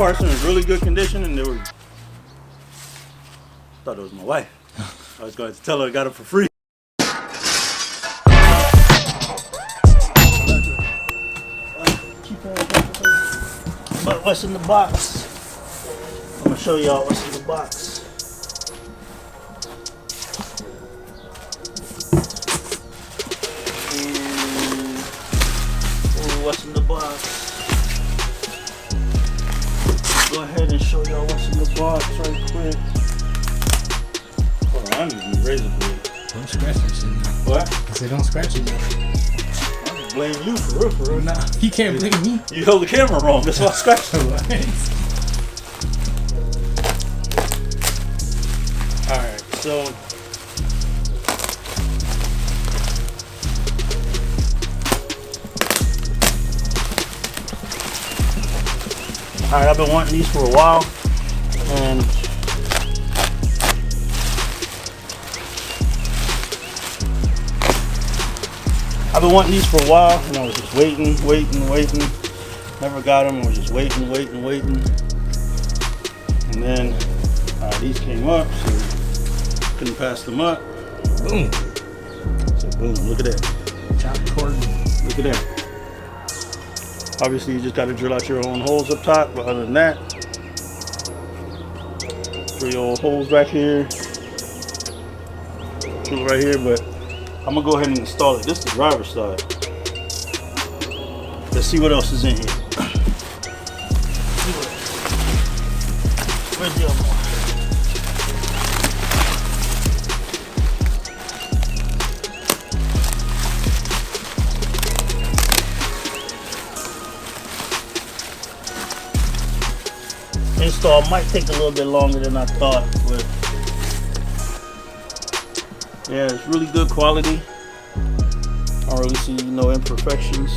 parts are in really good condition, and they were. Thought it was my wife. I was going to tell her I got it for free. But what's in the box? I'm gonna show y'all what's in the box. And what's in the box? Go ahead and show y'all what's in the box right quick. Hold on, I need a razor blade. Don't scratch this shit. What? I said don't scratch it. I'm just blaming you for real. Nah, he can't blame me. You held the camera wrong, that's why I scratched it. Alright, so alright, I've been wanting these for a while, and I was just waiting. Never got them. I was just waiting. And then these came up, so couldn't pass them up. Boom. So boom, look at that. Chop cord. Look at that. Obviously, you just got to drill out your own holes up top, but other than that, drill your own holes back here. Drill right here, but I'm gonna go ahead and install it. This is the driver's side. Let's see what else is in here. Where's the other one? Install might take a little bit longer than I thought, but yeah, it's really good quality. I don't really see no imperfections.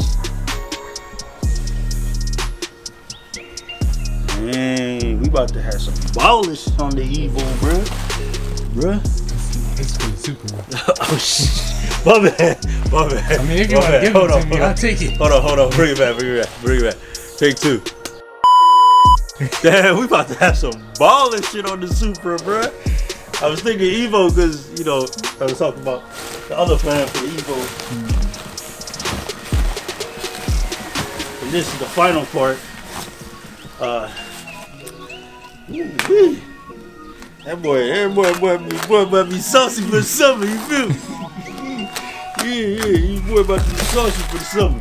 Man, we about to have some ballish on the Evo, bruh. It's for the Supra. Oh shit. My bad. I mean, if you want to give it to me, I'll take it. Hold on. Bring it back. Take two. Damn, we about to have some ballish shit on the Supra, bruh. I was thinking Evo because, you know, I was talking about the other plan for the Evo. And this is the final part. That boy be saucy for the summer, you feel me? Yeah, you boy about to be saucy for the summer.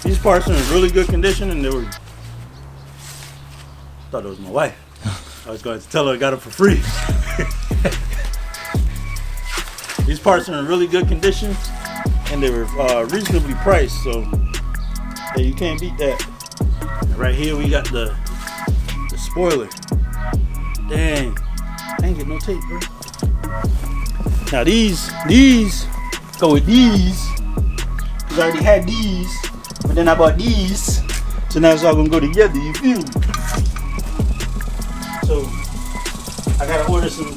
These parts are in really good condition, and they were. Thought it was my wife. I was going to tell her I got it for free. These parts are in really good condition, and they were reasonably priced, so hey, you can't beat that. And right here we got the spoiler. Dang, I ain't get no tape, bro. Now these go with these, because I already had these, but then I bought these, so now it's all gonna go together, you feel me? So I gotta order some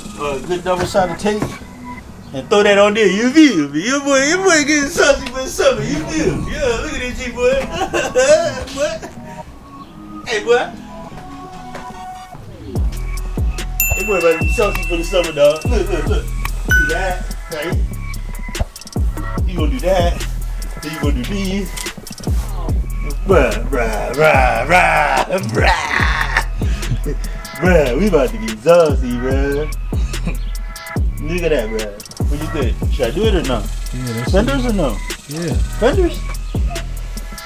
good double-sided tape and throw that on there, you feel me? Your boy getting saucy for the summer, you feel me? Yeah, look at this G boy. What? Hey boy. Hey boy about to be saucy for the summer, dog. Look. Do that, right? You gonna do that, then you gonna do these. Bruh. Bruh, we about to be saucy, bruh. Look at that, bruh. What you think? Should I do it or not? Yeah, that's Fenders or no? Yeah. Fenders?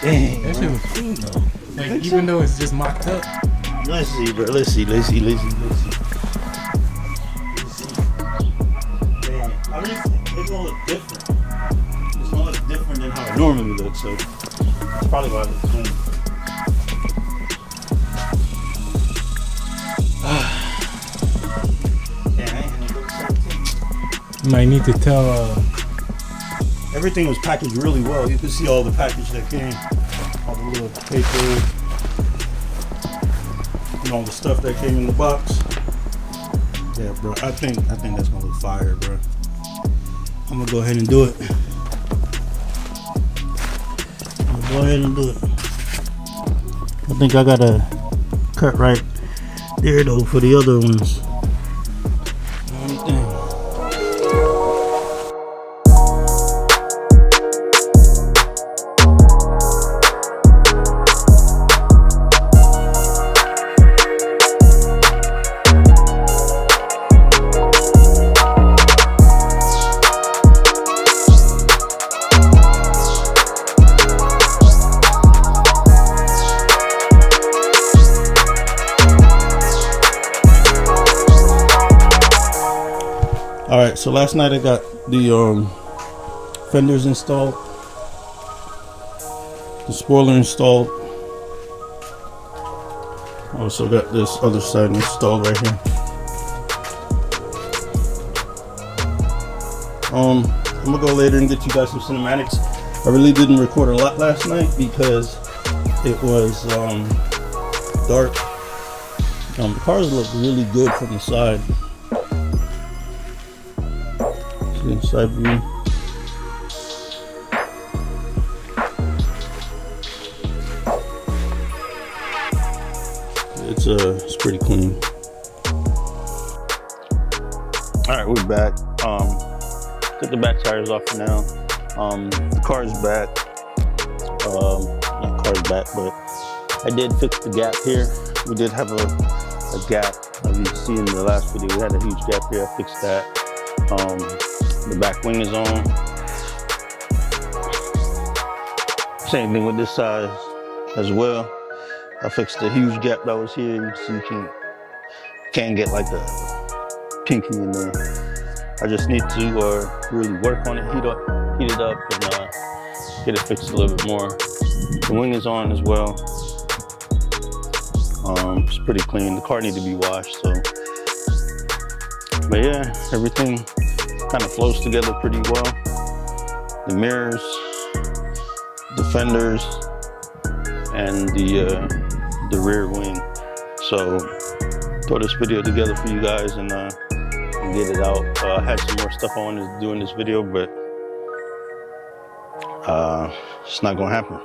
Dang. That shit was cool though. Like, even though it's just mocked up. Let's see, bro. Let's see. Damn. I mean, it's gonna look different. It's gonna look different than how it normally looks, so that's probably why it's clean. You might need to tell. Everything was packaged really well. You can see all the package that came, all the little paper. and all the stuff that came in the box. Yeah, bro, I think that's gonna look fire, bro. I'm gonna go ahead and do it. Go ahead and do it. I think I gotta cut right there though for the other ones. Only thing. Alright, so last night I got the fenders installed, the spoiler installed. I also got this other side installed right here. I'm gonna go later and get you guys some cinematics. I really didn't record a lot last night because it was dark. The cars look really good from the side. Inside view. It's pretty clean. All right, we're back. Took the back tires off for now. The car's back. Not car's back, but I did fix the gap here. We did have a gap. As you see in the last video, we had a huge gap here. I fixed that. The back wing is on. Same thing with this side as well. I fixed the huge gap that was here. You see, you can't get like the pinky in there. I just need to really work on it, heat it up, and get it fixed a little bit more. The wing is on as well. It's pretty clean. The car needs to be washed, so. But yeah, everything kind of flows together pretty well. The mirrors, the fenders, and the rear wing. So throw this video together for you guys and get it out. I had some more stuff I wanted to do in this video, but it's not gonna happen.